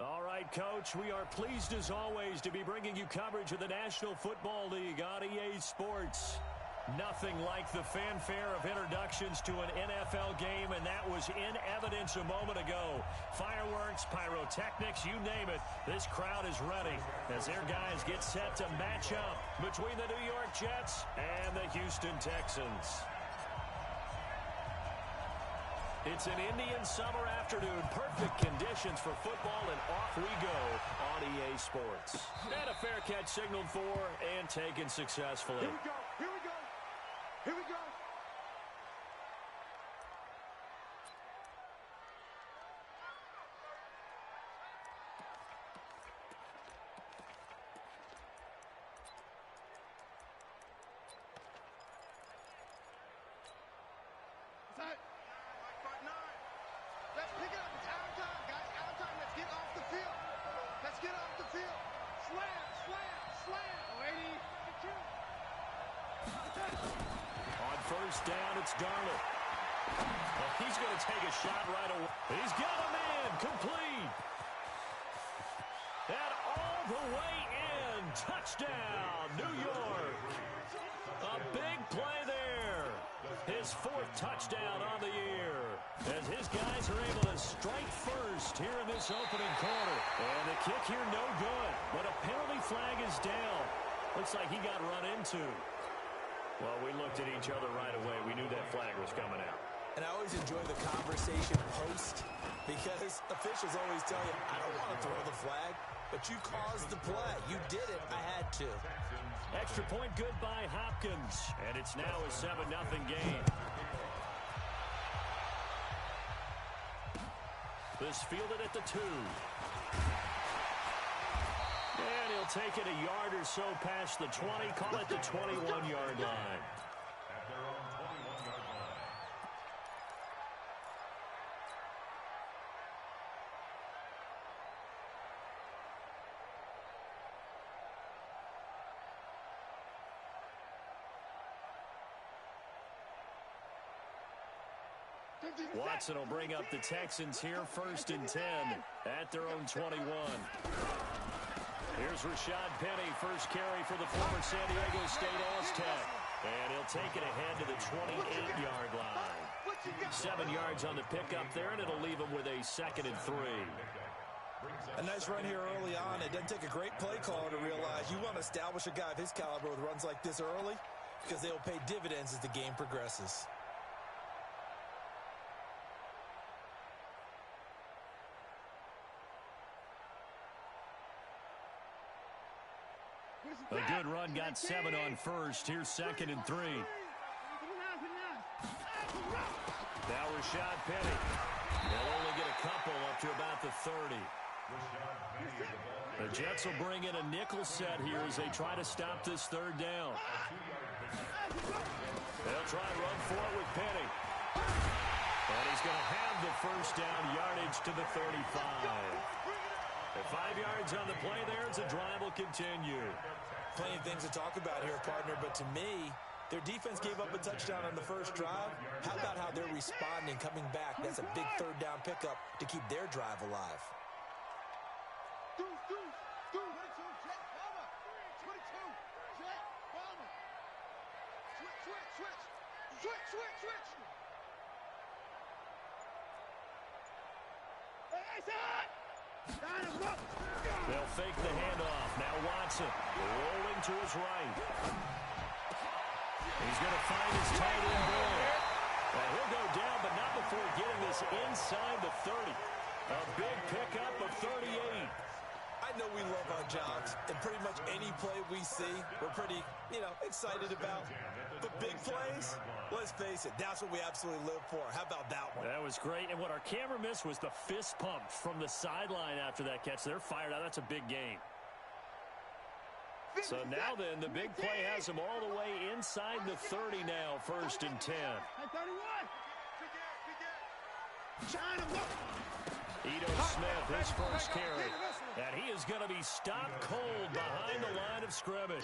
All right, Coach, we are pleased as always to be bringing you coverage of the National Football League on EA Sports. Nothing like the fanfare of introductions to an NFL game, and that was in evidence a moment ago. Fireworks, pyrotechnics, you name it, this crowd is ready as their guys get set to match up between the New York Jets and the Houston Texans. It's an Indian summer afternoon. Perfect conditions for football, and off we go on EA Sports. And a fair catch signaled for and taken successfully. Here we go. Here we go. Here we go. Let's pick it up. It's out of time, guys. Out of time. Let's get off the field. Let's get off the field. Slam, slam, slam. 80. On first down, it's Darnold. Well, he's going to take a shot right away. He's got a man. Complete. And all the way in. Touchdown, New York. A big play there. His fourth touchdown on the year, as his guys are able to strike first here in this opening quarter. And the kick here no good, but a penalty flag is down. Looks like he got run into. Well, we looked at each other right away. We knew that flag was coming out. And I always enjoy the conversation post, because officials always tell you, I don't want to throw the flag, but you caused the play. You did it. I had to. Extra point good by Hopkins, and it's now a 7-0 game. This fielded at the 2. And he'll take it a yard or so past the 20, call it the 21-yard line. Watson will bring up the Texans here, 1st and 10 at their own 21. Here's Rashad Penny, first carry for the former San Diego State Aztec. And he'll take it ahead to the 28-yard line. 7 yards on the pickup there, and it'll leave him with a 2nd and 3. A nice run here early on. It doesn't take a great play caller to realize you want to establish a guy of his caliber with runs like this early, because they'll pay dividends as the game progresses. A good run, got 7 on first. Here's 2nd and 3. Now Rashad Penny. They'll only get a couple up to about the 30. The Jets will bring in a nickel set here as they try to stop this 3rd down. They'll try and run for it with Penny. And he's going to have the first down, yardage to the 35. The 5 yards on the play there as the drive will continue. Plenty of things to talk about here, partner, but to me, their defense gave up a touchdown on the first drive. How about how they're responding, coming back? That's a big 3rd down pickup to keep their drive alive. They'll fake the handoff. Now Watson rolling to his right. He's going to find his tight end there. And he'll go down, but not before getting this inside the 30. A big pickup of 38. I know we love our jobs, and pretty much any play we see, we're pretty, excited about. But big plays, let's face it, that's what we absolutely live for. How about that one? That was great, and what our camera missed was the fist pump from the sideline after that catch. They're fired out. That's a big game. So now then, the big play has them all the way inside the 30 now, 1st and 10. Ito Smith, his first carry. And he is going to be stopped cold behind the line of scrimmage.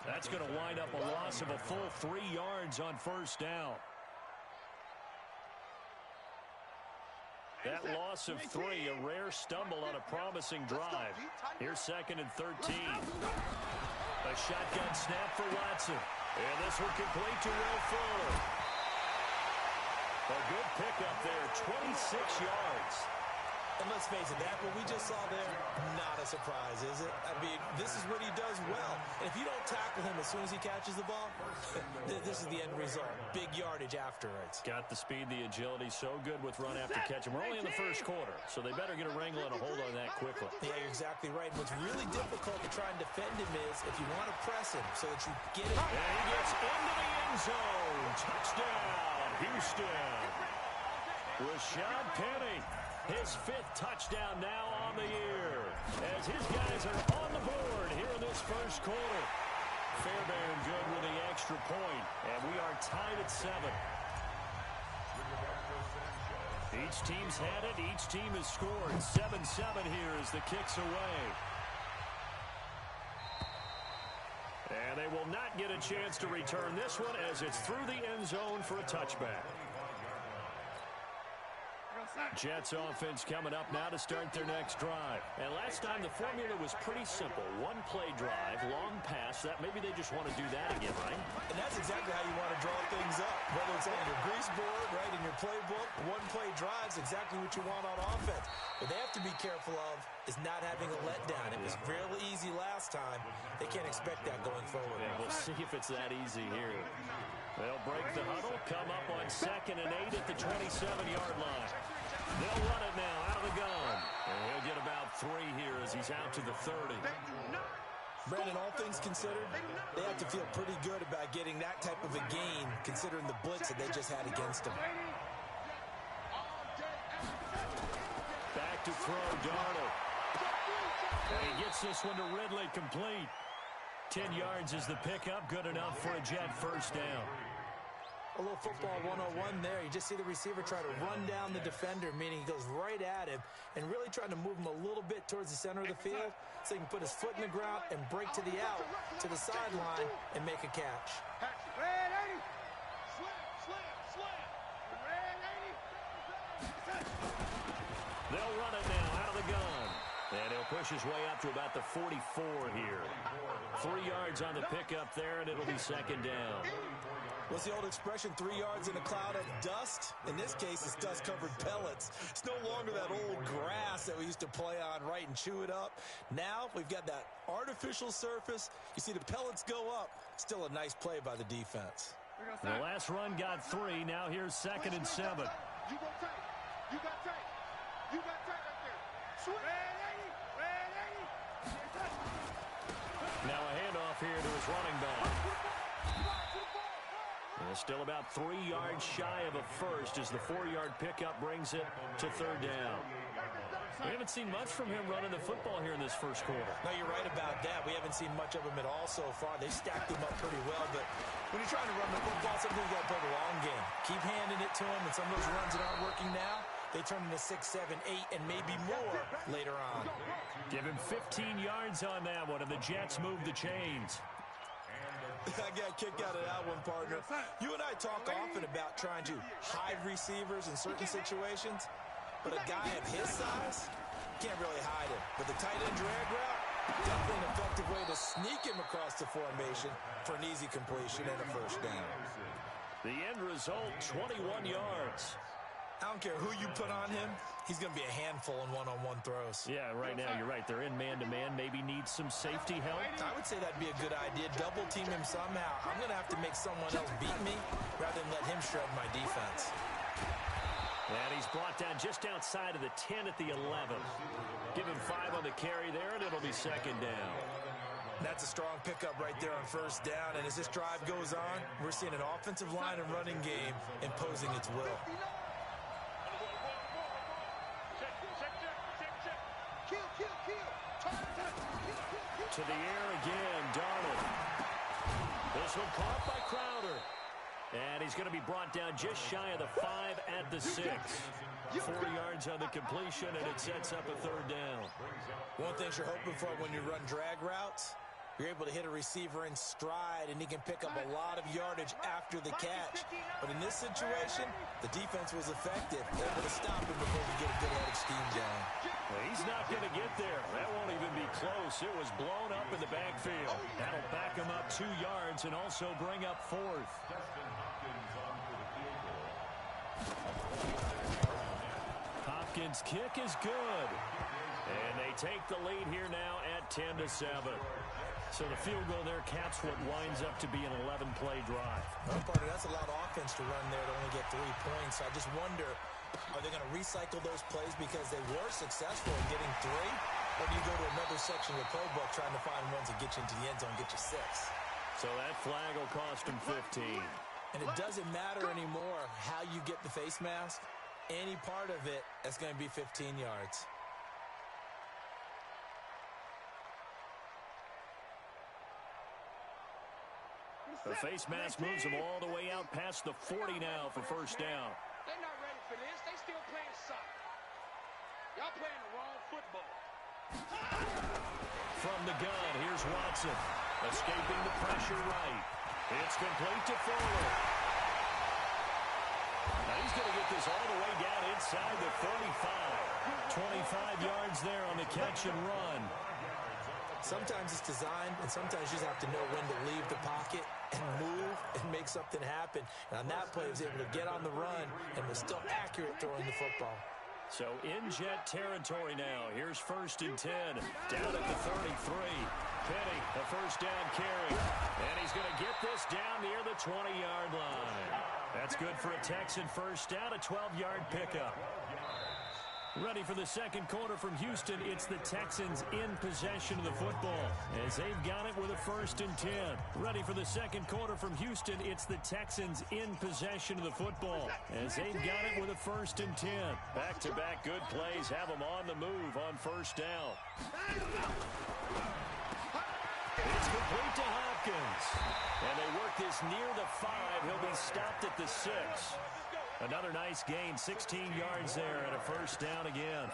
That's going to wind up a loss of a full 3 yards on 1st down. That loss of 3, a rare stumble on a promising drive. Here's 2nd and 13. A shotgun snap for Watson. And this one complete to Will Fuller. A good pickup there, 26 yards. And let's face it, that what we just saw there, not a surprise, is it? I mean, this is what he does well. And if you don't tackle him as soon as he catches the ball, this is the end result. Big yardage afterwards. Got the speed, the agility, so good with run after catch. And we're only in the first quarter, so they better get a wrangle and a hold on that quickly. Yeah, you're exactly right. And what's really difficult to try and defend him is if you want to press him so that you get it. And he gets into the end zone. Touchdown, Houston. Rashad Penny. His 5th touchdown now on the year as his guys are on the board here in this first quarter. Fairbairn good with the extra point, and we are tied at 7. Each team's had it. Each team has scored. 7-7 here as the kick's away. And they will not get a chance to return this one as it's through the end zone for a touchback. Jets offense coming up now to start their next drive. And last time the formula was pretty simple. 1-play drive, long pass. That maybe they just want to do that again, right? And that's exactly how you want to draw things up. Whether it's on your grease board, right, in your playbook, 1-play drive's exactly what you want on offense. What they have to be careful of is not having a letdown. It was real easy last time. They can't expect that going forward. Yeah, we'll see if it's that easy here. They'll break the huddle, come up on 2nd and 8 at the 27-yard line. They'll run it now out of the gun. And he'll get about 3 here as he's out to the 30. Brandon, all things considered, they have to feel pretty good about getting that type of a gain considering the blitz that they just had against them. Back to throw, Darnold. And he gets this one to Ridley complete. 10 yards is the pickup, good enough for a Jet first down. A little football 101 there. You just see the receiver try to run down the defender, meaning he goes right at him and really trying to move him a little bit towards the center of the field so he can put his foot in the ground and break to the out, to the sideline, and make a catch. Red 80. Slam, slam, slam. Red 80. They'll run it now out of the gun. And he'll push his way up to about the 44 here. 3 yards on the pickup there, and it'll be 2nd down. What's the old expression, 3 yards in a cloud of dust? In this case, it's dust-covered pellets. It's no longer that old grass that we used to play on, right, and chew it up. Now we've got that artificial surface. You see the pellets go up. Still a nice play by the defense. The last run got 3. Now here's 2nd and 7. You go tight. You got tight. You got tight right there. Swing. Red 80. Now a handoff here to his running back. Still about 3 yards shy of a first as the 4-yard pickup brings it to 3rd down. We haven't seen much from him running the football here in this first quarter. No, you're right about that. We haven't seen much of him at all so far. They stacked him up pretty well, but when you're trying to run the football, sometimes you got to play the long game. Keep handing it to him, and some of those runs that aren't working now, they turn into 6, 7, 8, and maybe more later on. Give him 15 yards on that one, and the Jets move the chains. I got a kick out of that one, partner. You and I talk often about trying to hide receivers in certain situations, but a guy of his size can't really hide him. But the tight end drag route, definitely an effective way to sneak him across the formation for an easy completion and a first down. The end result, 21 yards. I don't care who you put on him, he's going to be a handful in one-on-one throws. Yeah, right now, you're right. They're in man-to-man. Maybe needs some safety help. I would say that'd be a good idea. Double team him somehow. I'm going to have to make someone else beat me rather than let him shred my defense. And he's brought down just outside of the 10 at the 11. Give him 5 on the carry there, and it'll be 2nd down. That's a strong pickup right there on first down. And as this drive goes on, we're seeing an offensive line and running game imposing its will. To the air again, Darnold. This one caught by Crowder. And he's going to be brought down just shy of the 5 at the 6. 4 yards on the completion, and it sets up a 3rd down. One thing you're hoping for when you run drag routes You're able to hit a receiver in stride, and he can pick up a lot of yardage after the catch. But in this situation, the defense was effective, able to stop him before he get a good head of steam going. Well, he's not going to get there. That won't even be close. It was blown up in the backfield. That'll back him up 2 yards and also bring up 4th. Hopkins' kick is good. And they take the lead here now at 10-7. So the field goal there caps what winds up to be an 11-play drive. Well, partner, that's a lot of offense to run there to only get 3 points. I just wonder, are they going to recycle those plays because they were successful in getting 3? Or do you go to another section of the playbook trying to find ones that get you into the end zone, get you 6? So that flag will cost him 15. And it doesn't matter anymore how you get the face mask. Any part of it, that's going to be 15 yards. The face mask moves them all the way out past the 40 now for first down. They're not ready for this. They still playing soccer. Y'all playing the wrong football. From the gun, here's Watson. Escaping the pressure right. It's complete to Fuller. Now he's going to get this all the way down inside the 35. 25 yards there on the catch and run. Sometimes it's designed, and sometimes you just have to know when to leave the pocket and move and make something happen. And on that play, he was able to get on the run and was still accurate throwing the football. So in jet territory now. Here's 1st and 10. Down at the 33. Penny, the first down carry. And he's going to get this down near the 20-yard line. That's good for a Texan first down, a 12-yard pickup. Ready for the second quarter from Houston. It's the Texans in possession of the football as they've got it with a 1st and 10. Ready for the second quarter from Houston. It's the Texans in possession of the football as they've got it with a 1st and 10. Back-to-back good plays have them on the move on first down. It's complete to Hopkins. And they work this near the 5. He'll be stopped at the 6. Another nice gain, 16 yards there and a first down again.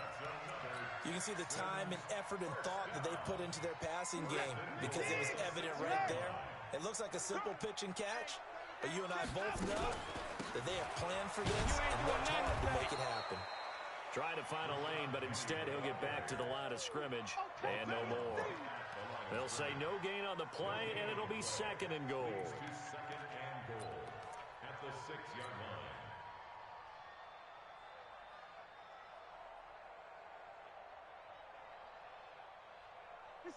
You can see the time and effort and thought that they put into their passing game because it was evident right there. It looks like a simple pitch and catch, but you and I both know that they have planned for this and worked hard to make it happen. Trying to find a lane, but instead he'll get back to the line of scrimmage and no more. They'll say no gain on the play, and it'll be 2nd and goal. Second and goal at the 6-yard line.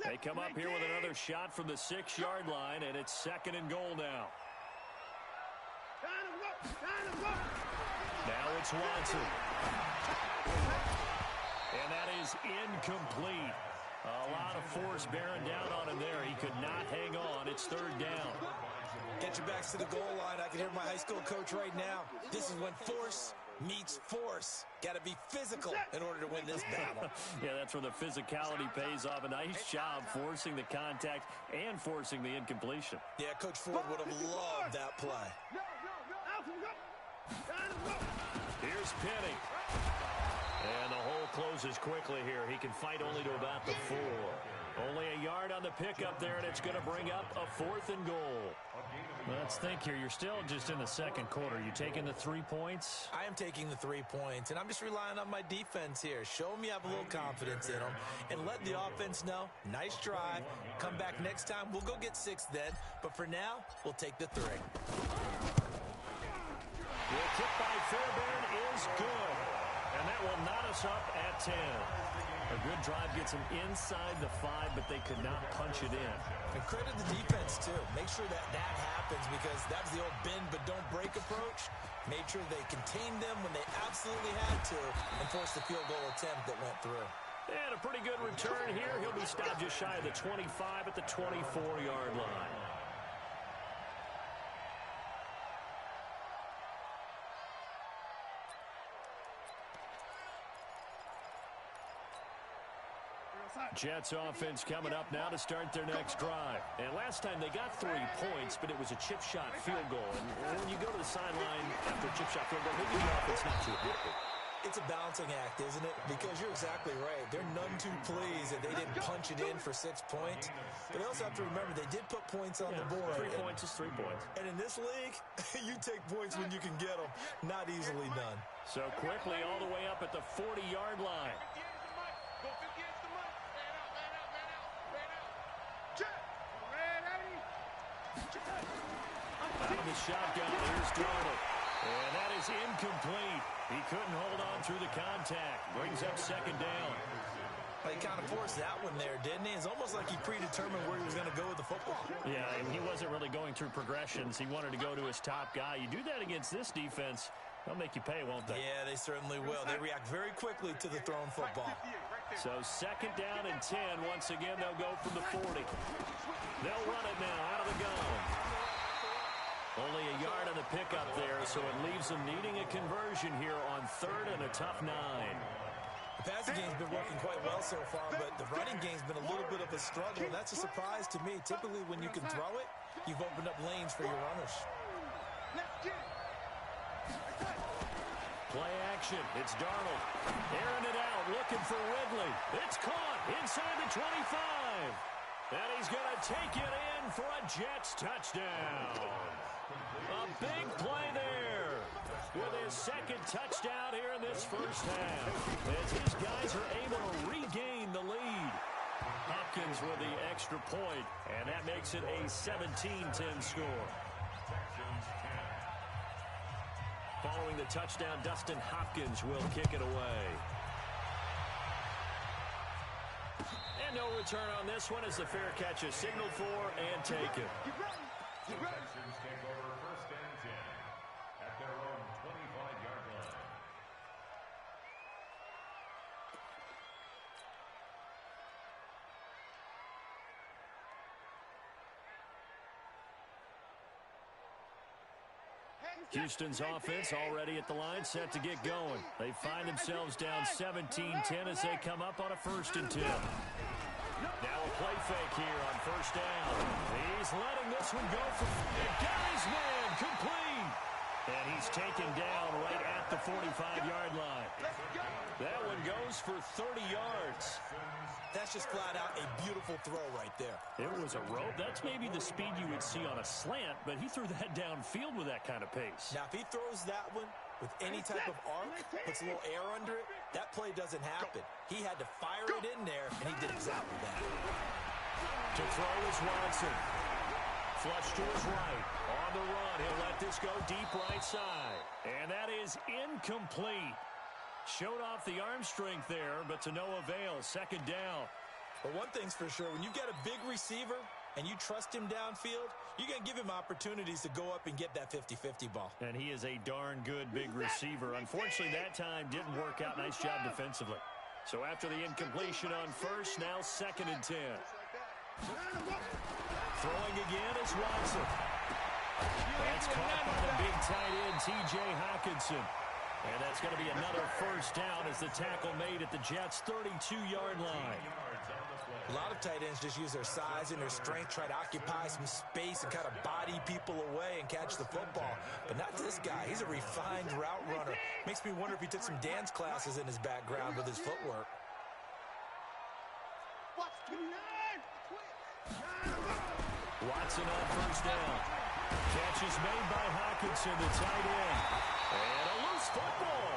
They come up here with another shot from the 6-yard line, and it's 2nd and goal now. Now it's Watson. And that is incomplete. A lot of force bearing down on him there. He could not hang on. It's 3rd down. Get your backs to the goal line. I can hear my high school coach right now. This is when force meets force. Got to be physical in order to win this battle. Yeah, that's where the physicality pays off. A nice job forcing the contact and forcing the incompletion. Yeah, Coach Ford would have loved that play. Here's Penny. And the hole closes quickly here. He can fight only to about the 4. Only a yard on the pickup there, and it's going to bring up a 4th and goal. Let's think here. You're still just in the second quarter. You taking the 3 points? I am taking the 3 points, and I'm just relying on my defense here. Show them you have a little confidence in them, and let the offense know, nice drive. Come back next time. We'll go get 6 then, but for now, we'll take the 3. The kick by Fairbairn is good, and that will knot us up at 10. A good drive gets them inside the 5, but they could not punch it in. And credit the defense, too. Make sure that happens because that was the old bend but don't break approach. Made sure they contained them when they absolutely had to and forced the field goal attempt that went through. And a pretty good return here. He'll be stopped just shy of the 25 at the 24-yard line. Jets offense coming up now to start their next drive. And last time they got 3 points, but it was a chip shot field goal. And when you go to the sideline after a chip shot field goal, maybe the offense not too happy. It's a balancing act, isn't it? Because you're exactly right. They're none too pleased that they didn't punch it in for 6 points. But they also have to remember they did put points on the board. 3 points is 3 points. And in this league, you take points when you can get them. Not easily done. So quickly all the way up at the 40-yard line. Out of the shotgun, here's Darnold. And that is incomplete. He couldn't hold on through the contact. Brings up second down. He kind of forced that one there, didn't he? It's almost like he predetermined where he was going to go with the football. Yeah, and he wasn't really going through progressions. He wanted to go to his top guy. You do that against this defense, they'll make you pay, won't they? Yeah, they certainly will. They react very quickly to the thrown football. So second down and 10. Once again, they'll go from the 40. They'll run it now out of the gun. Only a yard on the pickup there, so it leaves them needing a conversion here on third and a tough 9. The passing game's been working quite well so far, but the running game's been a little bit of a struggle, and that's a surprise to me. Typically, when you can throw it, you've opened up lanes for your runners. Play action. It's Darnold. Airing it out, looking for Ridley. It's caught inside the 25. And he's going to take it in for a Jets touchdown. A big play there with his second touchdown here in this first half, as his guys are able to regain the lead. Hopkins with the extra point, and that makes it a 17-10 score. Following the touchdown, Dustin Hopkins will kick it away. And no return on this one as the fair catch is signaled for and taken. The Texans take over first and 10 at their own 25-yard line. Houston's offense already at the line, set to get going. They find themselves down 17-10 as they come up on a first and 10. Now a play fake here on first down. He's letting this one go for Gary's man, complete. And he's taken down right at the 45-yard line. That one goes for 30 yards. That's just flat out a beautiful throw right there. It was a rope. That's maybe the speed you would see on a slant, but he threw that downfield with that kind of pace. Now, if he throws that one with any type of arc, puts a little air under it, that play doesn't happen. He had to fire it in there, and he did exactly that. To throw is Watson. Flush to his right. On the run, he'll let this go deep right side. And that is incomplete. Showed off the arm strength there, but to no avail. Second down. But one thing's for sure, when you've got a big receiver and you trust him downfield, you're going to give him opportunities to go up and get that 50-50 ball. And he is a darn good big receiver. Unfortunately, that time didn't work out. Nice job defensively. So after the incompletion on first, now second and 10. Throwing again is Watson. That's caught by the big tight end, T.J. Hawkinson. And that's going to be another first down as the tackle made at the Jets' 32-yard line. A lot of tight ends just use their size and their strength, try to occupy some space and kind of body people away and catch the football. But not this guy. He's a refined route runner. Makes me wonder if he took some dance classes in his background with his footwork. Watson on first down. Catch is made by Hawkinson, the tight end. And a loose football.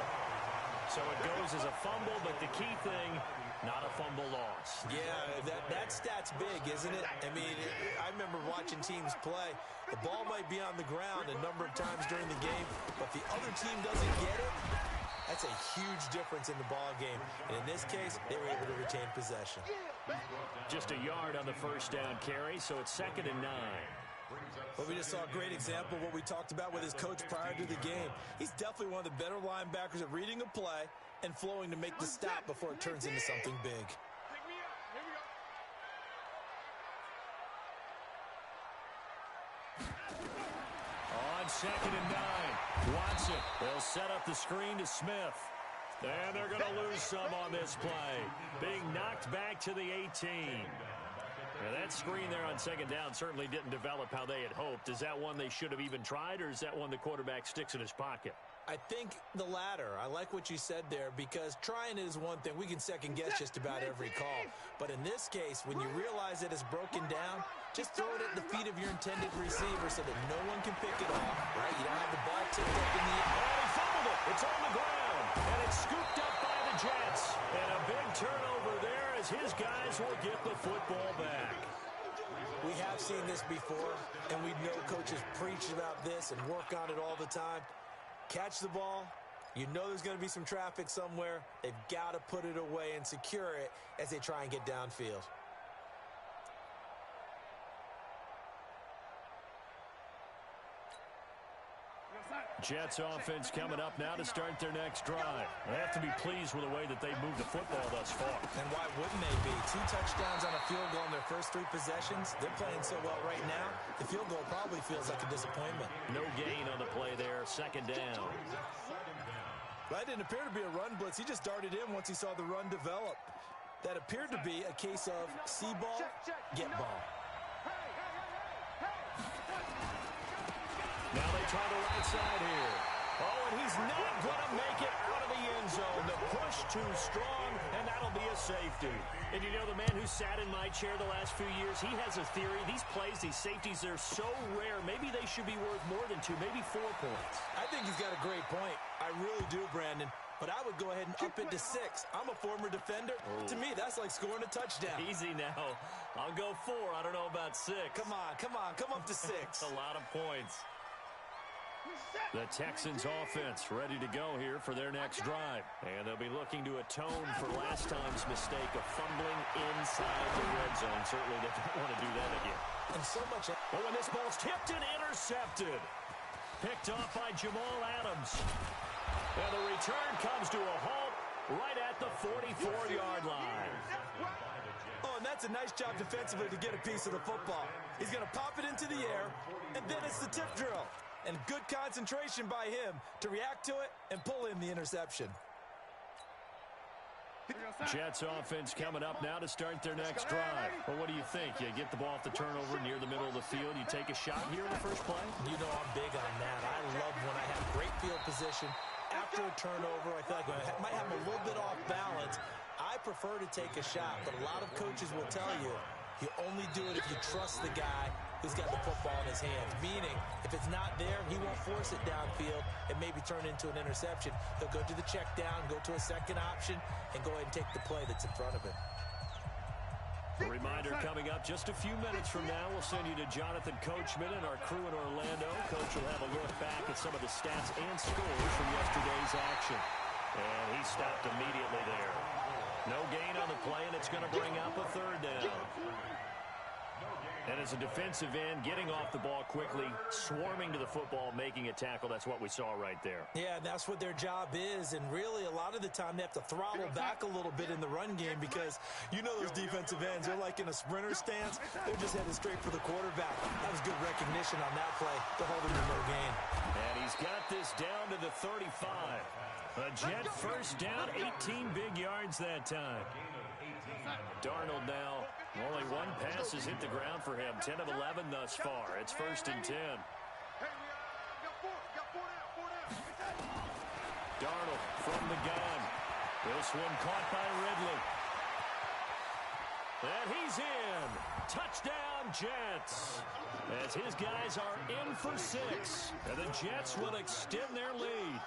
So it goes as a fumble, but the key thing, not a fumble loss. Yeah, that stat's big, isn't it? I mean, I remember watching teams play. The ball might be on the ground a number of times during the game, but if the other team doesn't get it, that's a huge difference in the ball game. And in this case, they were able to retain possession. Just a yard on the first down carry, so it's second and 9. Well, we just saw a great example of what we talked about with his coach prior to the game. He's definitely one of the better linebackers at reading a play and flowing to make the stop before it turns into something big. On second and 9, Watson. They'll set up the screen to Smith. And they're going to lose some on this play. Being knocked back to the 18. Now that screen there on second down certainly didn't develop how they had hoped. Is that one they should have even tried, or is that one the quarterback sticks in his pocket? I think the latter. I like what you said there because trying it is one thing. We can second guess just about every call. But in this case, when you realize that it's broken down, just throw it at the feet of your intended receiver so that no one can pick it off, right? You don't have the ball tipped up in the air. And he fumbled it. It's on the ground. And it's scooped up by the Jets. And a big turnover there as his guys will get the football back. We have seen this before, and we know coaches preach about this and work on it all the time. Catch the ball. You know there's going to be some traffic somewhere. They've got to put it away and secure it as they try and get downfield. Jets offense coming up now to start their next drive. They have to be pleased with the way that they've moved the football thus far. And why wouldn't they be? 2 touchdowns on a field goal in their first 3 possessions. They're playing so well right now, the field goal probably feels like a disappointment. No gain on the play there. Second down. That didn't appear to be a run blitz. He just darted in once he saw the run develop. That appeared to be a case of see ball, get ball. Now they try the right side here. Oh, and he's not going to make it out of the end zone. The push too strong, and that'll be a safety. And you know, the man who sat in my chair the last few years, he has a theory. These plays, these safeties, they're so rare. Maybe they should be worth more than 2, maybe 4 points. I think he's got a great point. I really do, Brandon. But I would go ahead and up it to 6. I'm a former defender. To me, that's like scoring a touchdown. Easy now. I'll go 4. I don't know about 6. Come on. Come up to 6. A lot of points. The Texans offense ready to go here for their next drive. And they'll be looking to atone for last time's mistake of fumbling inside the red zone. Certainly they don't want to do that again. And so much. Oh, and this ball's tipped and intercepted. Picked off by Jamal Adams. And the return comes to a halt right at the 44-yard line. Oh, and that's a nice job defensively to get a piece of the football. He's going to pop it into the air, and then it's the tip drill. And good concentration by him to react to it and pull in the interception. Jets offense coming up now to start their next drive. Well, what do you think? You get the ball off the turnover near the middle of the field. You take a shot here in the first play? You know I'm big on that. I love when I have great field position. After a turnover, I feel like I might have a little bit off balance. I prefer to take a shot, but a lot of coaches will tell you, you only do it if you trust the guy who's got the football in his hands. Meaning, if it's not there, he won't force it downfield and maybe turn into an interception. He'll go to the check down, go to a second option, and go ahead and take the play that's in front of him. A reminder coming up just a few minutes from now. We'll send you to Jonathan Coachman and our crew in Orlando. Coach will have a look back at some of the stats and scores from yesterday's action. And he stopped immediately there. No gain on the play, and it's going to bring up a third down. And as a defensive end, getting off the ball quickly, swarming to the football, making a tackle, that's what we saw right there. Yeah, that's what their job is, and really a lot of the time they have to throttle back a little bit in the run game because you know those defensive ends, they're like in a sprinter stance. They're just headed straight for the quarterback. That was good recognition on that play to hold him to no gain. And he's got this down to the 35. A Jet first down, 18 big yards that time. Darnold now, only one pass has hit the ground for him. 10 of 11 thus far. It's first and 10. Darnold from the gun. This one caught by Ridley. And he's in. Touchdown, Jets. As his guys are in for 6. And the Jets will extend their lead.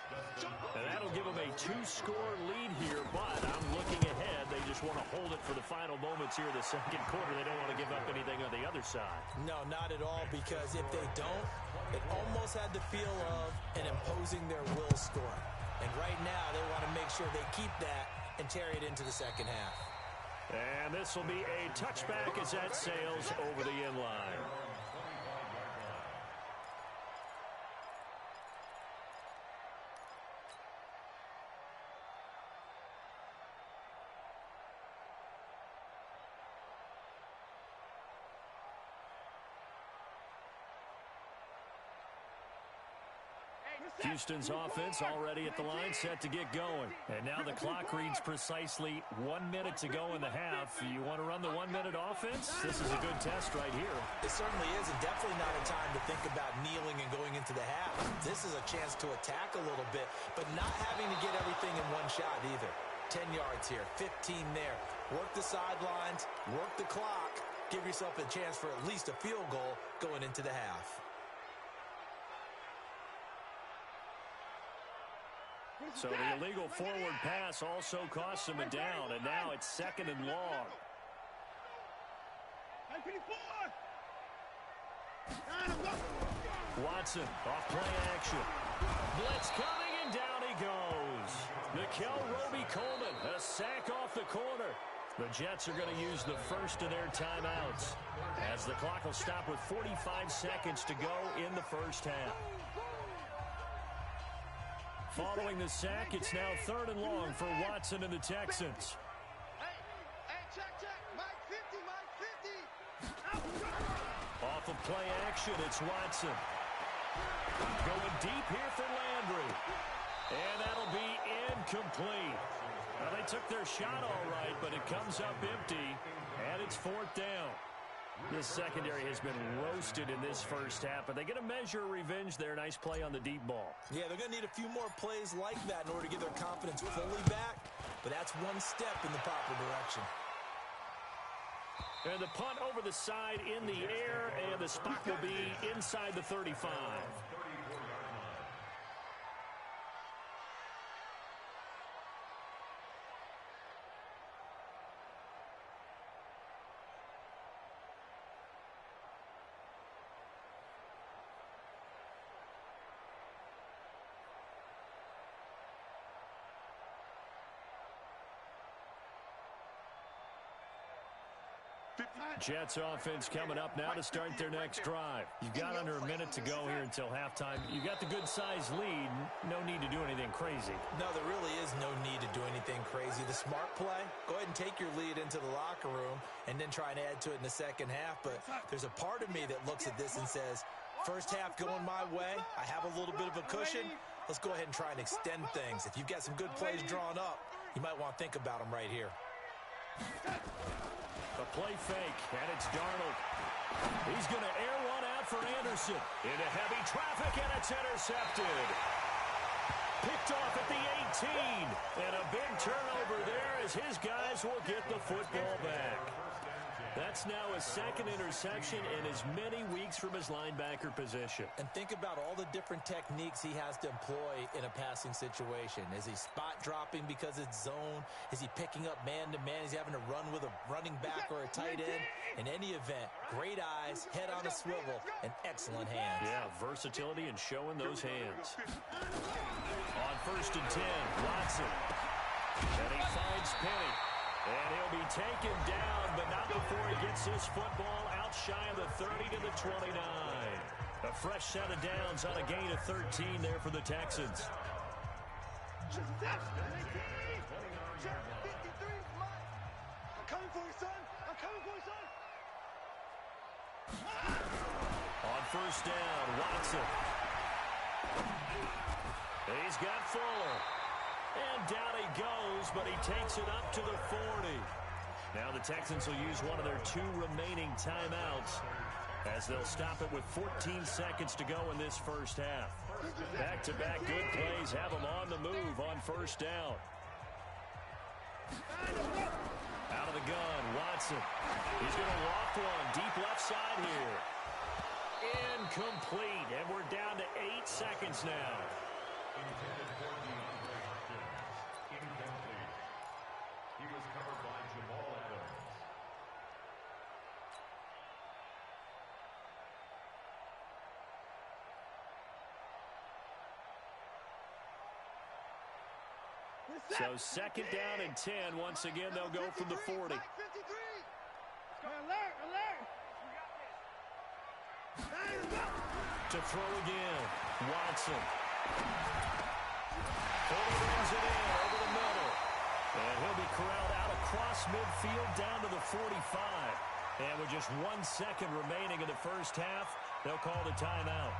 And that'll give them a 2-score lead here. But I'm looking ahead. They just want to hold it for the final moments here in the second quarter. They don't want to give up anything on the other side. No, not at all, because if they don't, it almost had the feel of an imposing their will score. And right now, they want to make sure they keep that and carry it into the second half. And this will be a touchback as that sails over the end line. Houston's offense already at the line, set to get going. And now the clock reads precisely 1 minute to go in the half. You want to run the 1 minute offense? This is a good test right here. It certainly is, and definitely not a time to think about kneeling and going into the half. This is a chance to attack a little bit, but not having to get everything in one shot either. 10 yards here, 15 there. Work the sidelines, work the clock. Give yourself a chance for at least a field goal going into the half. So the illegal forward pass also costs him a down, and now it's 2nd and long. Watson off play action. Blitz coming, and down he goes. Nikel Roby-Coleman, a sack off the corner. The Jets are going to use the first of their timeouts as the clock will stop with 45 seconds to go in the first half. Following the sack, it's now 3rd and long for Watson and the Texans. Hey, check. Mike 50. Off of play action, it's Watson. Going deep here for Landry. And that'll be incomplete. Well, they took their shot all right, but it comes up empty, and it's 4th down. This secondary has been roasted in this first half, but they get a measure of revenge there. Nice play on the deep ball. Yeah, they're going to need a few more plays like that in order to get their confidence fully back, but that's one step in the proper direction. And the punt over the side in the air, and the spot will be inside the 35. Jets offense coming up now to start their next drive. You've got under a minute to go here until halftime. You've got the good-sized lead. No need to do anything crazy. No, there really is no need to do anything crazy. The smart play, go ahead and take your lead into the locker room and then try and add to it in the second half. But there's a part of me that looks at this and says, first half going my way, I have a little bit of a cushion. Let's go ahead and try and extend things. If you've got some good plays drawn up, you might want to think about them right here. A play fake, and it's Darnold. He's going to air one out for Anderson. Into heavy traffic, and it's intercepted. Picked off at the 18. And a big turnover there as his guys will get the football back. That's now his 2nd interception in as many weeks from his linebacker position. And think about all the different techniques he has to employ in a passing situation. Is he spot dropping because it's zone? Is he picking up man-to-man? Is he having to run with a running back or a tight end? In any event, great eyes, head on a swivel, and excellent hands. Yeah, versatility and showing those hands. On 1st and 10, Watson. And he finds Penny. And he'll be taken down, but not before he gets his football out shy of the 30 to the 29. A fresh set of downs on a gain of 13 there for the Texans. I'm coming for you, son. I'm coming for you, son. On 1st down, Watson. He's got Fuller. And down he goes, but he takes it up to the 40. Now the Texans will use one of their 2 remaining timeouts as they'll stop it with 14 seconds to go in this first half. Back-to-back good plays have them on the move on 1st down. Out of the gun, Watson. He's going to loft one deep left side here. Incomplete, and we're down to 8 seconds now. Intended for the incomplete. He was covered by Jamal Adams. So 2nd down and 10. Once again, they'll go from the 40. Alert, alert. To throw again, Watson. Fuller brings it in over the middle. And he'll be corralled out across midfield down to the 45. And with just 1 second remaining in the first half, they'll call the timeout.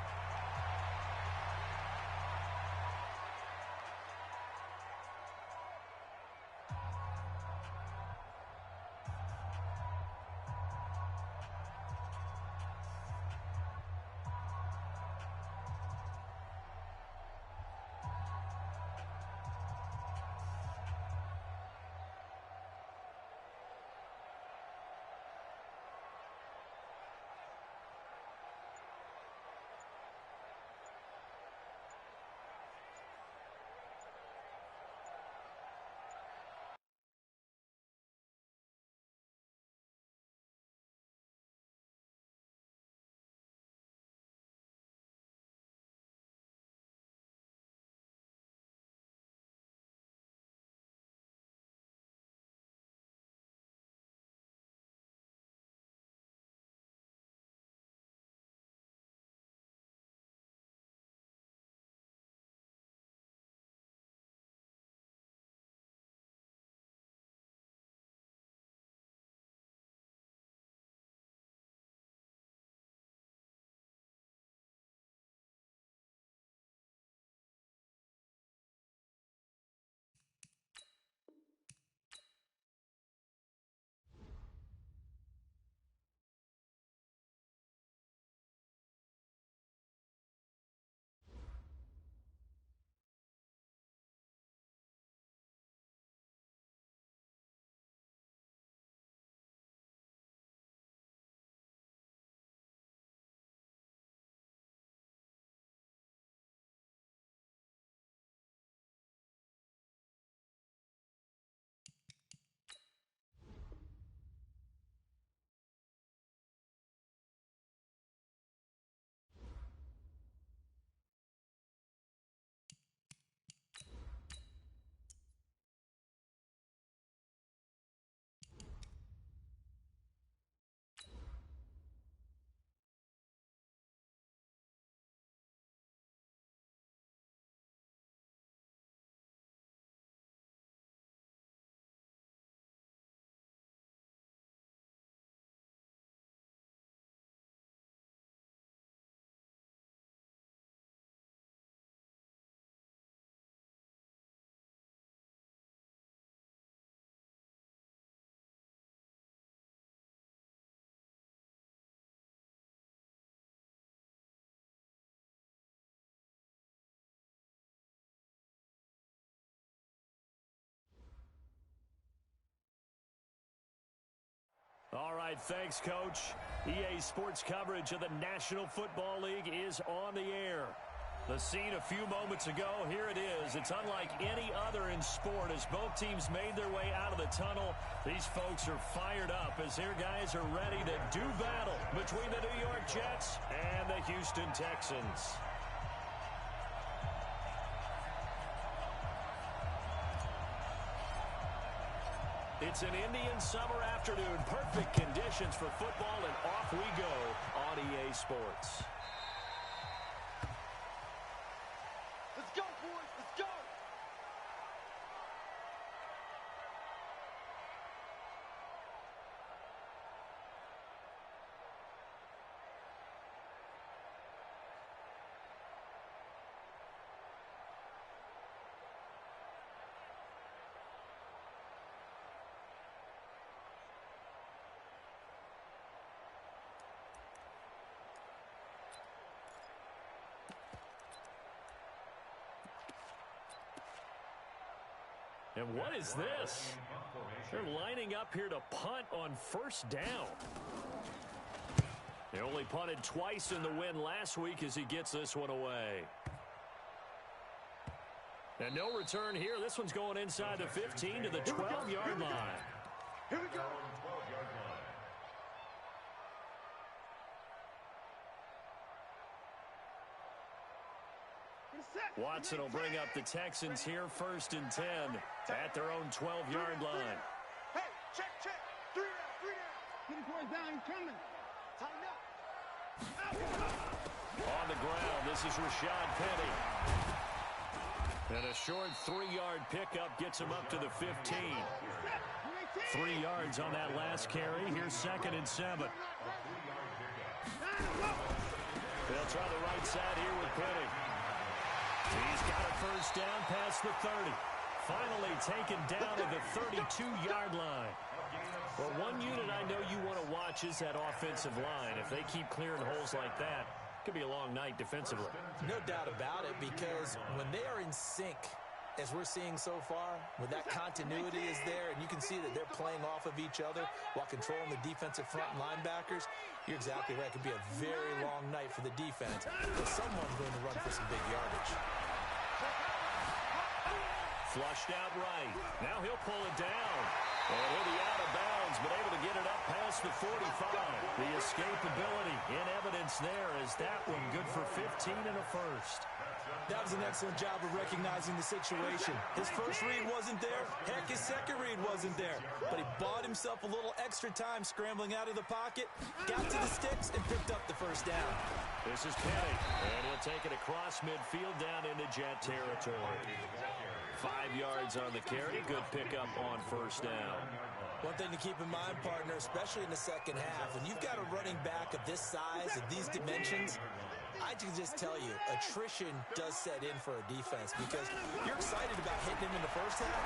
All right, thanks, Coach. EA Sports coverage of the National Football League is on the air. The scene a few moments ago, here it is. It's unlike any other in sport as both teams made their way out of the tunnel. These folks are fired up as their guys are ready to do battle between the New York Jets and the Houston Texans. It's an Indian summer afternoon. Perfect conditions for football, and off we go on EA Sports. Let's go, boys. Let's go. And what is this? They're lining up here to punt on first down. They only punted twice in the win last week as he gets this one away. And no return here. This one's going inside the 15 to the 12-yard line. Here we go. Watson will bring up the Texans here first and 10 at their own 12-yard line. Hey, check. 3 down. Get the boys down. He's coming. Tighten up. On the ground, this is Rashad Penny. And a short 3-yard pickup gets him up to the 15. 3 yards on that last carry. Here's 2nd and 7. They'll try the right side here with Penny. He's got a first down past the 30. Finally taken down to the 32-yard line. Well, one unit I know you want to watch is that offensive line. If they keep clearing holes like that, it could be a long night defensively. No doubt about it, because when they are in sync, as we're seeing so far, when that continuity is there and you can see that they're playing off of each other while controlling the defensive front and linebackers, you're exactly right. It could be a very long night for the defense, but someone's going to run for some big yardage. Flushed out right. Now he'll pull it down. And he'll be out of bounds, but able to get it up past the 45. The escapability in evidence there as that one good for 15 and a first. That was an excellent job of recognizing the situation. His first read wasn't there. Heck, his second read wasn't there. But he bought himself a little extra time scrambling out of the pocket, got to the sticks, and picked up the first down. This is Penny, and he'll take it across midfield down into Jet territory. 5 yards on the carry. Good pickup on first down. One thing to keep in mind, partner, especially in the second half, when you've got a running back of this size, of these dimensions, I can just tell you, attrition does set in for a defense because you're excited about hitting him in the first half.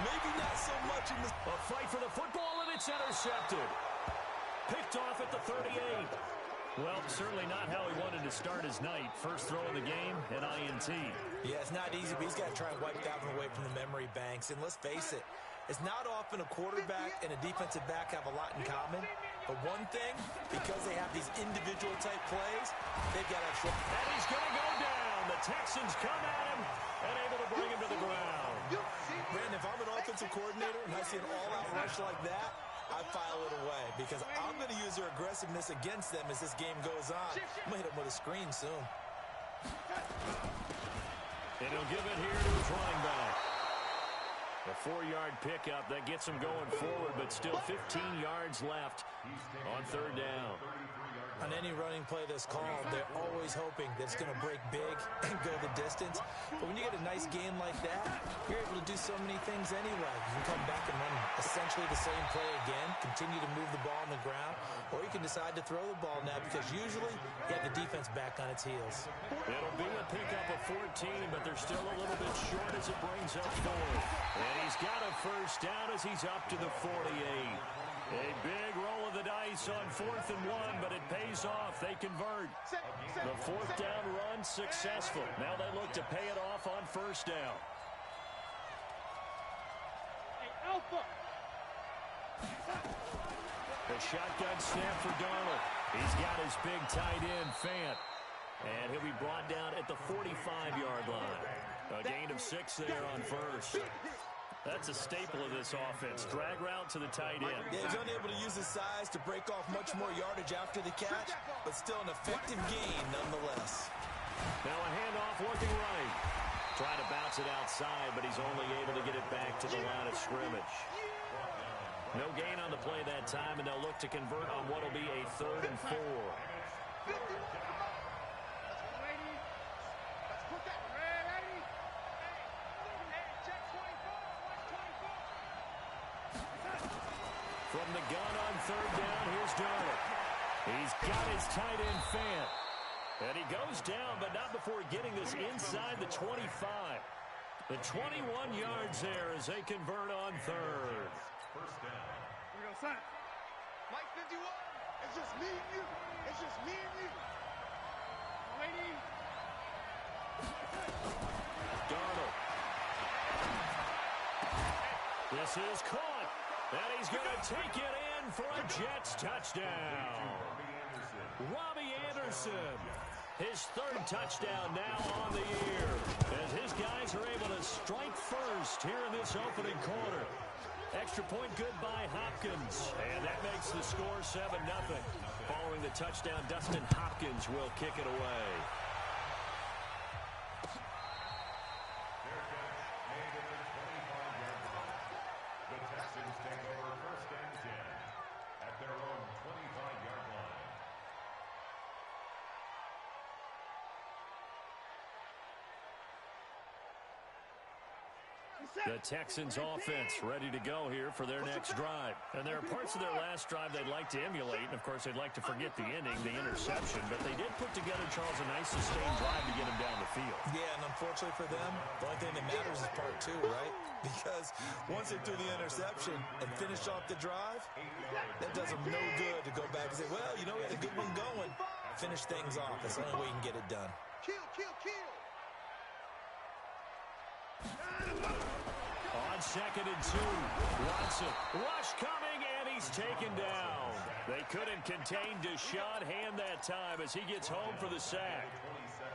Maybe not so much in the... A fight for the football, and it's intercepted. Picked off at the 38. Well, certainly not how he wanted to start his night. First throw of the game, an INT. Yeah, it's not easy, but he's got to try and wipe that one away from the memory banks. And let's face it, it's not often a quarterback and a defensive back have a lot in common. But one thing, because they have these individual type plays, they've got to have short. And he's going to go down. The Texans come at him and able to bring him to the ground. Brandon, if I'm an offensive coordinator and I see an all-out rush like that, I file it away because I'm going to use their aggressiveness against them as this game goes on. I'm going to hit them with a screen soon. And he'll give it here to his running back. A 4-yard pickup that gets him going forward, but still 15 yards left on third down. On any running play that's called, they're always hoping that it's going to break big and go the distance. But when you get a nice game like that, you're able to do so many things anyway. You can come back and run essentially the same play again, continue to move the ball on the ground, or you can decide to throw the ball now because usually you have the defense back on its heels. It'll be a pickup of 14, but they're still a little bit short as it brings up forward. And he's got a first down as he's up to the 48. A big roll of the dice on 4th and 1, but it pays off. They convert. The 4th down run successful. Now they look to pay it off on first down. Hey, Alpha. They A shotgun snap for Darnold. He's got his big tight end, Fant. And he'll be brought down at the 45-yard line. A gain of 6 there on first. That's a staple of this offense. Drag route to the tight end. Yeah, he's unable to use his size to break off much more yardage after the catch, but still an effective gain nonetheless. Now a handoff looking right. Trying to bounce it outside, but he's only able to get it back to the line of scrimmage. No gain on the play that time, and they'll look to convert on what will be a 3rd and 4. From the gun on 3rd down, here's Darnold. He's got his tight end, Fant. And he goes down, but not before getting this inside the 25. The 21 yards there as they convert on 3rd. First down. Here we go, son. Mike 51. It's just me and you. It's just me and you. Lady. Darnold. This is caught. And he's going to take it in for a Jets touchdown. Robbie Anderson. His 3rd touchdown now on the year. As his guys are able to strike first here in this opening quarter. Extra point good by Hopkins. And that makes the score 7-0. Following the touchdown, Dustin Hopkins will kick it away. The Texans take over 1st and 10 at their own 25-yard line. The Texans offense ready to go here for their next drive. And there are parts of their last drive they'd like to emulate. And, of course, they'd like to forget the ending, the interception. But they did put together, Charles, a nice sustained drive to get him down the field. Yeah, and unfortunately for them, the only thing that matters is part 2, right? Because once they threw the interception and finished off the drive, that does them no good to go back and say, well, you know, we had a good one going. Finish things off. That's the only way you can get it done. Kill, kill, kill. On 2nd and 2, Watson. Rush coming, and he's taken down. They couldn't contain Deshaun Hand that time as he gets home for the sack.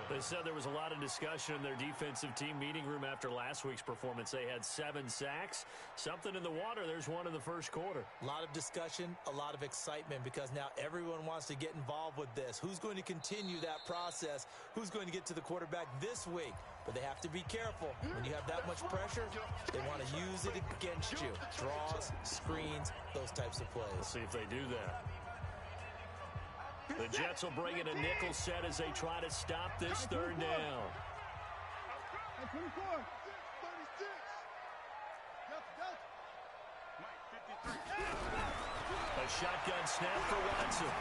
They said there was a lot of discussion in their defensive team meeting room after last week's performance. They had 7 sacks. Something in the water. There's one in the first quarter. A lot of discussion, a lot of excitement, because now everyone wants to get involved with this. Who's going to continue that process? Who's going to get to the quarterback this week? But they have to be careful. When you have that much pressure, they want to use it against you. Draws, screens, those types of plays. We'll see if they do that. The Jets will bring in a nickel set as they try to stop this 3rd down. 24. 36. A shotgun snap for Watson.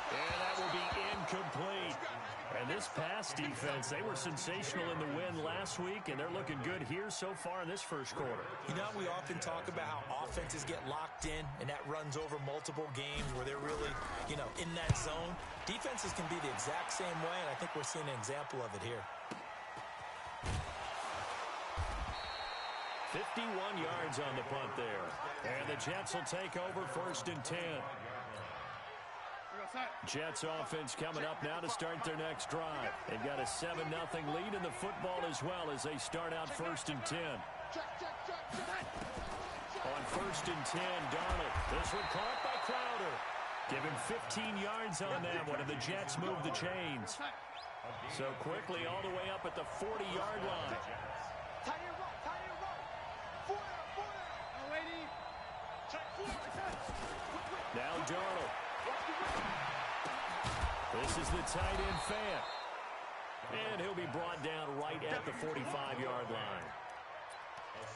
And that will be incomplete. And this pass defense, they were sensational in the win last week, and they're looking good here so far in this first quarter. You know, we often talk about how offenses get locked in, and that runs over multiple games where they're really, you know, in that zone. Defenses can be the exact same way, and I think we're seeing an example of it here. 51 yards on the punt there. And the Jets will take over 1st and 10. Jets offense coming up now to start their next drive. They've got a 7-0 lead in the football as well as they start out 1st and 10. On 1st and 10, Darnold. This one caught by Crowder. Give him 15 yards on that one, and the Jets move the chains. So quickly all the way up at the 40-yard line. Now Darnold. This is the tight end, Fant. And he'll be brought down right at the 45-yard line.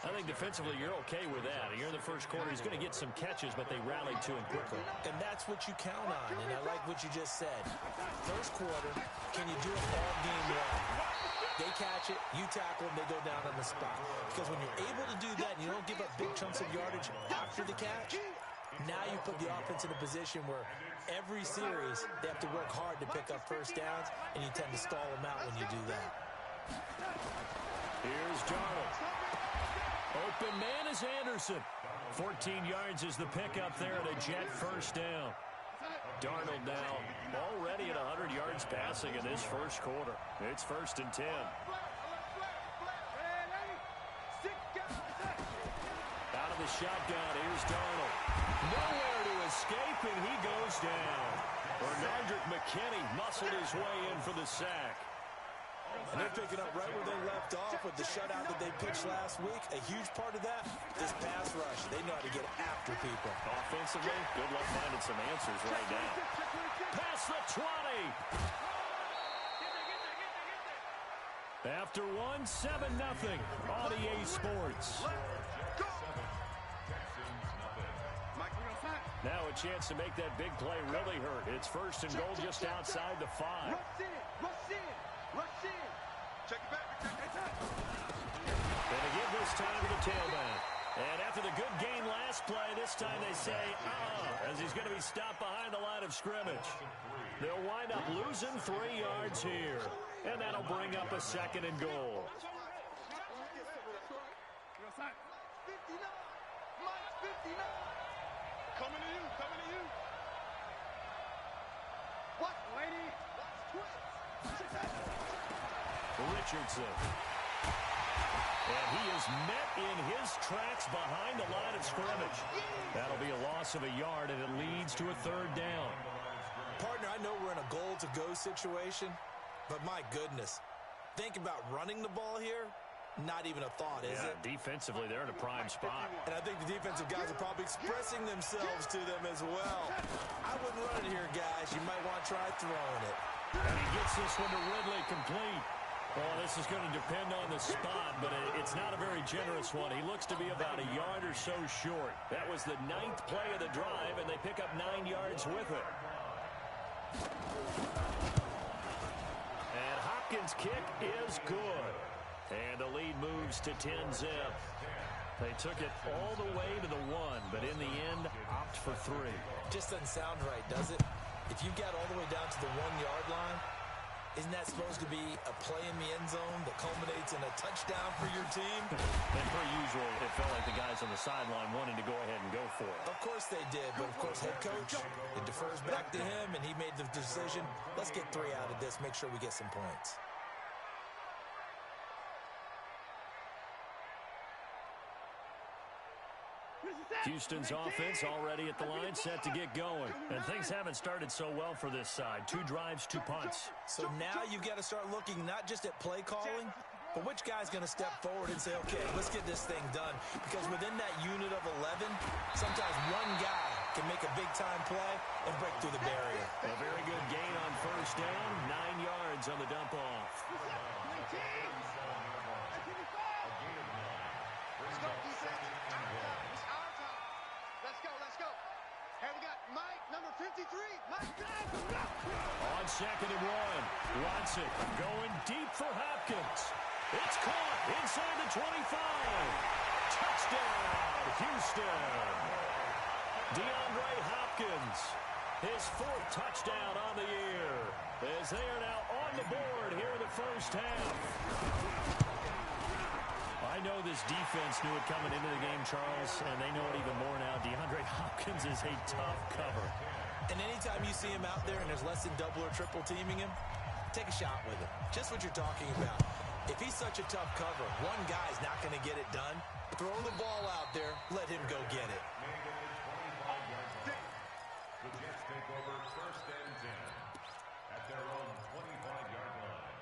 I think defensively you're okay with that. Here in the first quarter, he's going to get some catches, but they rallied to him quickly. And that's what you count on, and I like what you just said. First quarter, can you do it all game long? They catch it, you tackle them, they go down on the spot. Because when you're able to do that and you don't give up big chunks of yardage after the catch, now you put the offense in a position where every series they have to work hard to pick up first downs, and you tend to stall them out when you do that. Here's Darnold. Open man is Anderson. 14 yards is the pickup there at a Jet first down. Darnold now already at 100 yards passing in this first quarter. It's 1st and 10. Out of the shotgun, here's Darnold. Nowhere to escape, and he goes down. Bernardrick McKinney muscled his way in for the sack. And they're picking up right where they left off with the shutout that they pitched last week. A huge part of that, this pass rush. They know how to get after people. Offensively, good luck finding some answers right now. Past the 20. After one, 7-0 on EA Sports. Now a chance to make that big play really hurt. It's 1st and goal just outside the 5. Rush in. Check it back. Gonna give this time to the tailback. And after the good gain last play, this time they say, as he's going to be stopped behind the line of scrimmage. They'll wind up losing 3 yards here. And that'll bring up a 2nd and goal. 59. Mike, 59. Coming to you. What, lady? Richardson. And he is met in his tracks behind the line of scrimmage. That'll be a loss of a yard, and it leads to a 3rd down. Partner, I know we're in a goal-to-go situation, but my goodness, think about running the ball here. Not even a thought, is it? Defensively, they're in a prime spot. And I think the defensive guys are probably expressing themselves to them as well. I wouldn't run it here, guys. You might want to try throwing it. And he gets this one to Ridley complete. Well, this is going to depend on the spot, but it's not a very generous one. He looks to be about a yard or so short. That was the 9th play of the drive, and they pick up 9 yards with it. And Hopkins' kick is good. And the lead moves to 10-zip. They took it all the way to the 1, but in the end, opt for 3. Just doesn't sound right, does it? If you got all the way down to the 1-yard line, isn't that supposed to be a play in the end zone that culminates in a touchdown for your team? And per usual, it felt like the guys on the sideline wanted to go ahead and go for it. Of course they did, but of course head coach, it defers back to him, and he made the decision. Let's get 3 out of this, make sure we get some points. Houston's offense already at the line, set to get going. And things haven't started so well for this side. 2 drives, 2 punts. So now you've got to start looking not just at play calling, but which guy's going to step forward and say, okay, let's get this thing done. Because within that unit of 11, sometimes one guy can make a big-time play and break through the barrier. A very good gain on 1st down, 9 yards on the dump-off. Let's go. And we got Mike, number 53. Mike, on 2nd and 1. Watson going deep for Hopkins. It's caught inside the 25. Touchdown, Houston. DeAndre Hopkins, his 4th touchdown on the year, as they are now on the board here in the first half. I know this defense knew it coming into the game, Charles, and they know it even more now. DeAndre Hopkins is a tough cover. And anytime you see him out there and there's less than double or triple teaming him, take a shot with him. Just what you're talking about. If he's such a tough cover, one guy's not going to get it done. Throw the ball out there. Let him go get it. The Jets take over 1st and 10 at their own 25-yard line.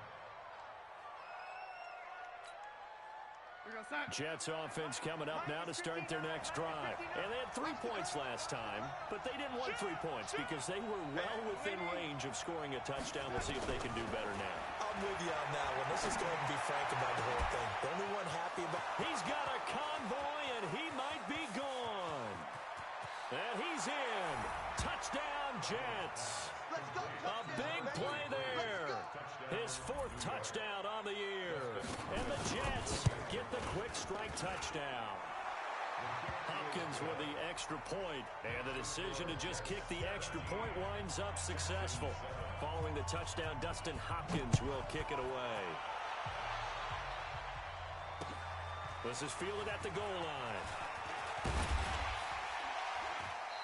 Jets offense coming up now to start their next drive. And they had 3 points last time, but they didn't want 3 points because they were well within range of scoring a touchdown. We'll see if they can do better now. I'm with you on that one. Let's just go ahead and be frank about the whole thing. The only one happy about... He's got a convoy, and he might be gone. And he's in. Touchdown, Jets. A big play there. His 4th touchdown on the year. And the Jets get the quick strike touchdown. Hopkins with the extra point, and the decision to just kick the extra point winds up successful. Following the touchdown, Dustin Hopkins will kick it away. This is fielded at the goal line.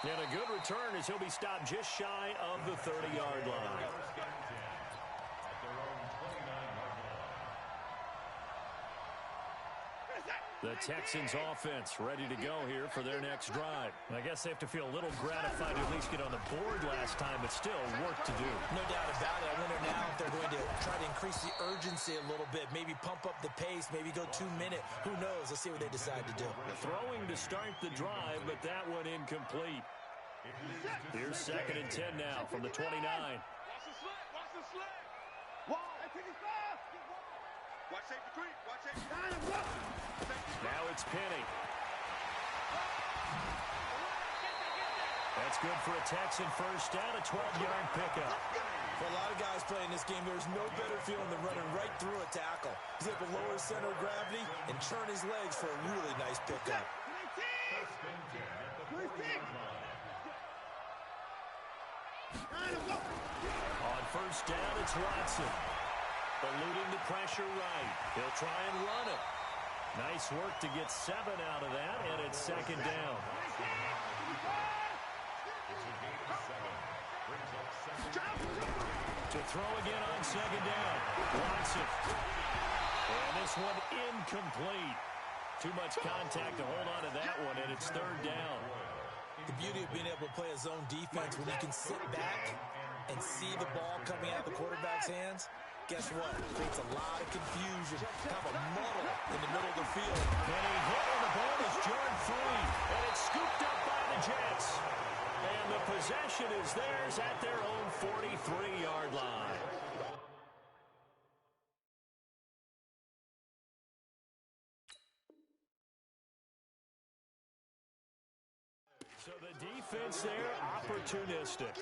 And a good return as he'll be stopped just shy of the 30-yard line. The Texans offense ready to go here for their next drive. I guess they have to feel a little gratified to at least get on the board last time, but still work to do. No doubt about it. I wonder now if they're going to try to increase the urgency a little bit, maybe pump up the pace, maybe go 2-minute. Who knows? Let's see what they decide to do. Throwing to start the drive, but that one incomplete. Here's 2nd and 10 now from the 29. Watch the slant. Watch the slant. Wall. Take it fast. Watch safety creep. Watch safety creep. Now it's Penny. That's good for a Texan first down, a 12-yard pickup. For a lot of guys playing this game, there's no better feeling than running right through a tackle. He's able to lower his center of gravity and turn his legs for a really nice pickup. On first down, it's Watson. Eluding the pressure right. He'll try and run it. Nice work to get 7 out of that, and it's 2nd down. To throw again on 2nd down. Watson. And this one incomplete. Too much contact to hold on to that one, and it's 3rd down. The beauty of being able to play a zone defense when you can sit back and see the ball coming out of the quarterback's hands. Guess what? It creates a lot of confusion. Have a muddle in the middle of the field. And he hit, and the ball is jarred free. And it's scooped up by the Jets. And the possession is theirs at their own 43-yard line. So the defense there, opportunistic.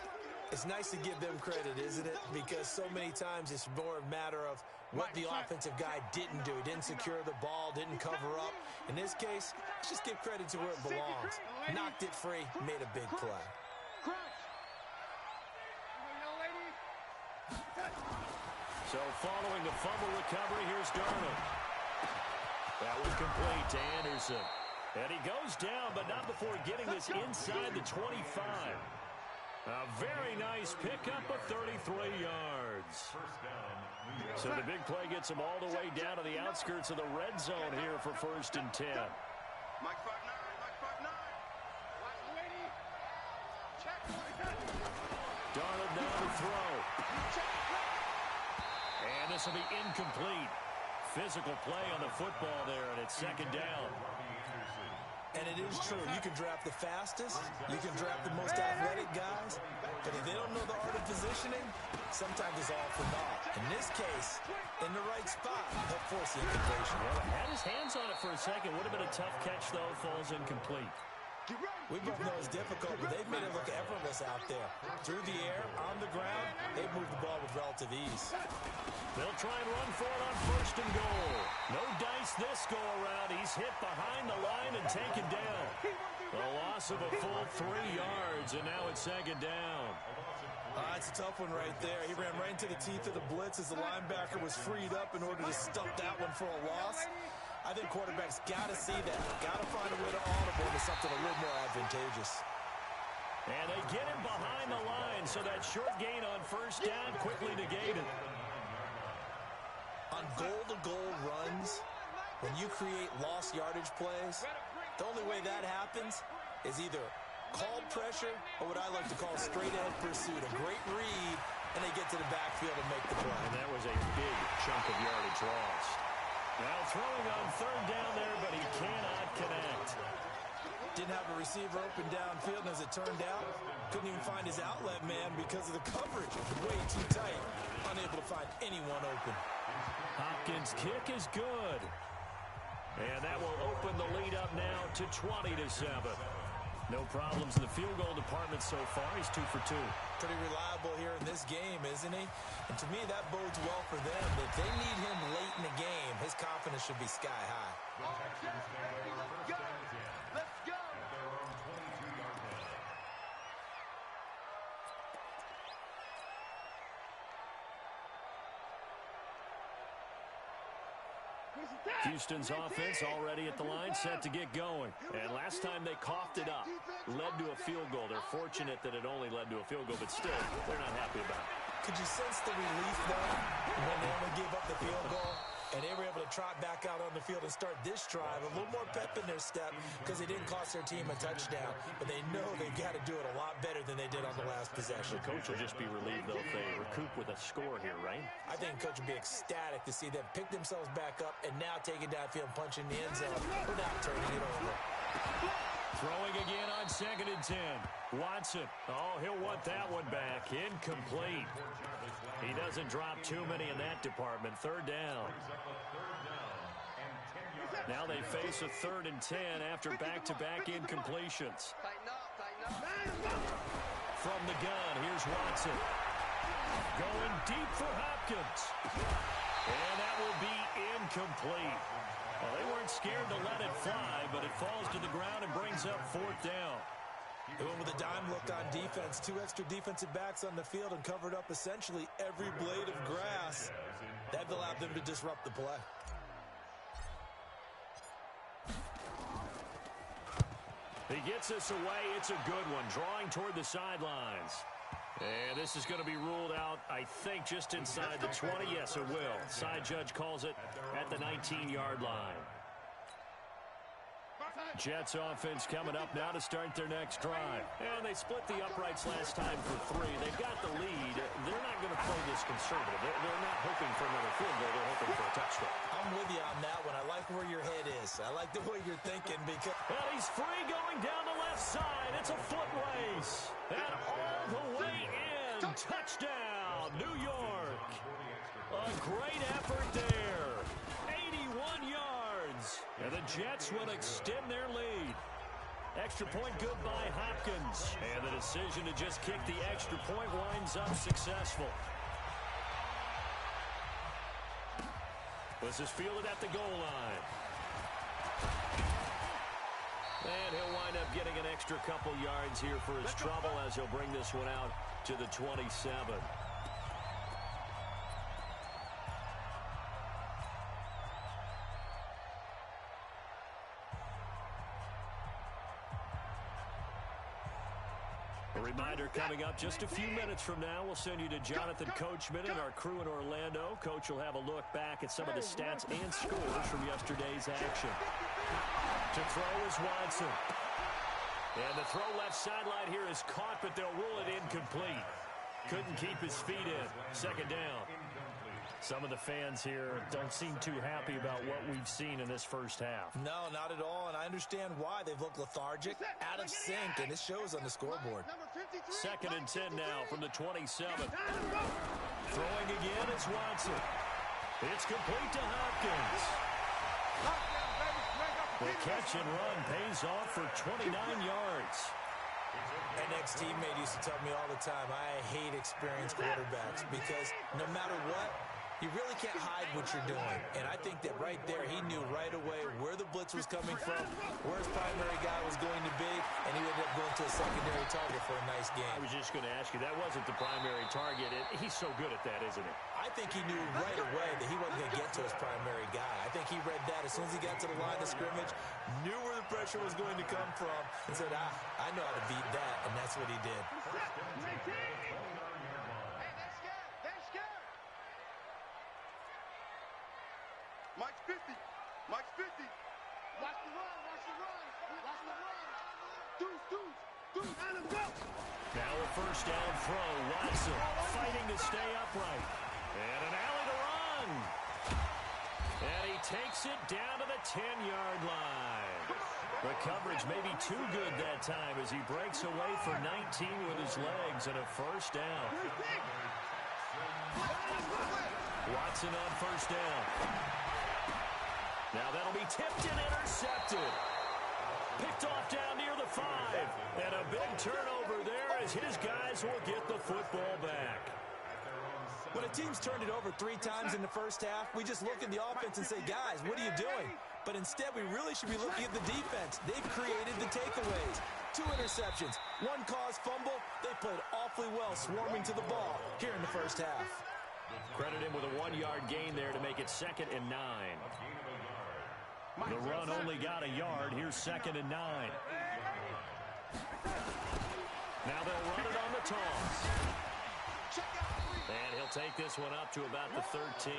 It's nice to give them credit, isn't it? Because so many times it's more a matter of what the offensive guy didn't do. He didn't secure the ball, didn't cover up. In this case, let's just give credit to where it belongs. Knocked it free, made a big play. So following the fumble recovery, here's Darnold. That was complete to Anderson. And he goes down, but not before getting this inside the 25. A very nice pickup of 33 yards. So the big play gets him all the way down to the outskirts of the red zone here for 1st and 10. Mike 5-9, Mike 5-9. Watch the lady. Check. Darnold now to throw. And this will be incomplete. Physical play on the football there, and it's 2nd down. And it is true. You can draft the fastest. You can draft the most athletic guys. But if they don't know the art of positioning, sometimes it's all for naught. In this case, in the right spot, he'll force the incompletion. Well, had his hands on it for a second. Would have been a tough catch, though. Falls incomplete. We both know it's difficult, but they've made it look effortless out there. Through the air, on the ground, they've moved the ball with relative ease. They'll try and run for it on 1st and goal. No dice this go-around. He's hit behind the line and taken down. A loss of a full 3 yards, and now it's 2nd down. It's a tough one right there. He ran right into the teeth of the blitz as the linebacker was freed up in order to stump that one for a loss. I think quarterbacks got to see that. Got to find a way to audible to something a little more advantageous. And they get him behind the line, so that short gain on 1st down quickly negated. On goal-to-goal runs, when you create lost yardage plays, the only way that happens is either called pressure or what I like to call straight-ahead pursuit. A great read, and they get to the backfield and make the play. And that was a big chunk of yardage lost. Now throwing on 3rd down there, but he cannot connect. Didn't have a receiver open downfield, and as it turned out, couldn't even find his outlet man because of the coverage. Way too tight. Unable to find anyone open. Hopkins' kick is good. And that will open the lead up now to 20-7. No problems in the field goal department so far. He's 2 for 2. Pretty reliable here in this game, isn't he? And to me, that bodes well for them. If they need him late in the game, his confidence should be sky high. Let's go. Houston's offense already at the line, set to get going. And last time they coughed it up, led to a field goal. They're fortunate that it only led to a field goal, but still, they're not happy about it. Could you sense the relief, though, when they only gave up the field goal? And they were able to trot back out on the field and start this drive. A little more pep in their step because they didn't cost their team a touchdown. But they know they've got to do it a lot better than they did on the last possession. The coach will just be relieved, though, if they recoup with a score here, right? I think the coach will be ecstatic to see them pick themselves back up and now take it downfield and punch in the end zone without turning it over. Throwing again on 2nd and 10. Watson. Oh, he'll want that one back. Incomplete. He doesn't drop too many in that department. 3rd down. Now they face a 3rd and 10 after back-to-back incompletions. From the gun, here's Watson. Going deep for Hopkins. And that will be incomplete. Well, they weren't scared to let it fly, but it falls to the ground and brings up 4th down. They went with a dime look on defense. 2 extra defensive backs on the field and covered up essentially every blade of grass. That allowed them to disrupt the play. He gets this away. It's a good one. Drawing toward the sidelines. And this is going to be ruled out, I think, just inside the 20. Yes, it will. Side judge calls it at the 19-yard line. Jets offense coming up now to start their next drive. And they split the uprights last time for 3. They've got the lead. They're not going to play this conservative. They're not hoping for another field goal. They're hoping for a touchdown. I'm with you on that one. I like where your head is. I like the way you're thinking because... And he's free going down the left side. It's a foot race. And all the way in. Touchdown, New York. A great effort there. 81 yards. And the Jets will extend their lead. Extra point good by Hopkins. And the decision to just kick the extra point winds up successful. This is fielded at the goal line. And he'll wind up getting an extra couple yards here for his trouble as he'll bring this one out to the 27. A reminder coming up just a few minutes from now. We'll send you to Jonathan Coachman and our crew in Orlando. Coach will have a look back at some of the stats and scores from yesterday's action. To throw is Watson. And the throw left sideline here is caught, but they'll rule it incomplete. Couldn't keep his feet in. 2nd down. Some of the fans here don't seem too happy about what we've seen in this first half. No, not at all, and I understand why. They've looked lethargic, out of sync, and it shows on the scoreboard. 2nd and 10 now from the 27. Throwing again is Watson. It's complete to Hopkins. The catch and run pays off for 29 yards. An ex-teammate used to tell me all the time, I hate experienced quarterbacks because no matter what, you really can't hide what you're doing. And I think that right there, he knew right away where the blitz was coming from, where his primary guy was going to be, and he ended up going to a secondary target for a nice game. I was just going to ask you, that wasn't the primary target. He's so good at that, isn't he? I think he knew right away that he wasn't going to get to his primary guy. I think he read that as soon as he got to the line of scrimmage, knew where the pressure was going to come from, and said, I know how to beat that, and that's what he did. Mike's 50. Mike's 50. Watch the run. Watch the run. Watch the run. Deuce. Let him go. Now a first down throw. Watson fighting to stay upright. And an alley to run. And he takes it down to the 10-yard line. The coverage may be too good that time as he breaks away for 19 with his legs and a first down. Watson on first down. Now that'll be tipped and intercepted. Picked off down near the 5. And a big turnover there as his guys will get the football back. When a team's turned it over 3 times in the first half, we just look at the offense and say, guys, what are you doing? But instead, we really should be looking at the defense. They've created the takeaways. 2 interceptions, 1 caused fumble. They played awfully well swarming to the ball here in the first half. Credit him with a 1-yard gain there to make it 2nd and 9. The run only got a yard. Here's 2nd and 9. Now they'll run it on the toss. And he'll take this one up to about the 13.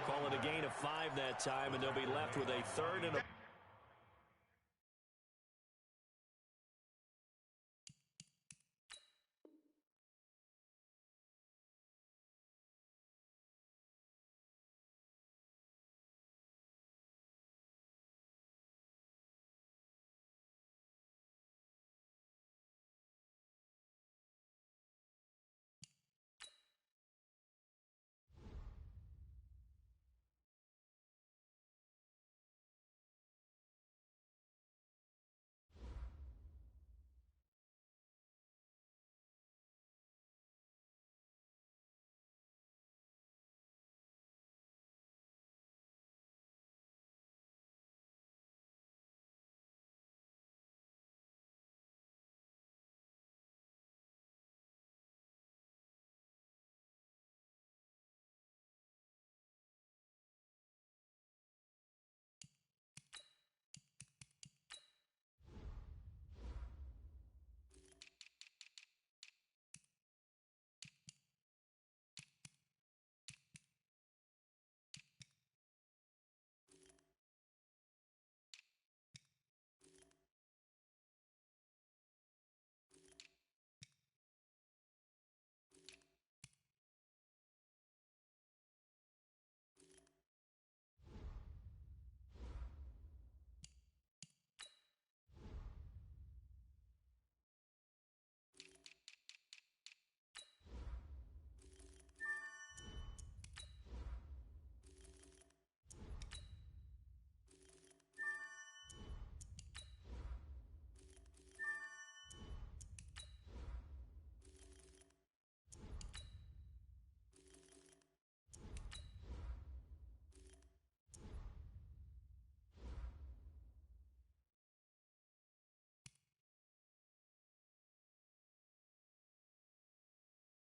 Call it a gain of 5 that time, and they'll be left with a 3rd and a...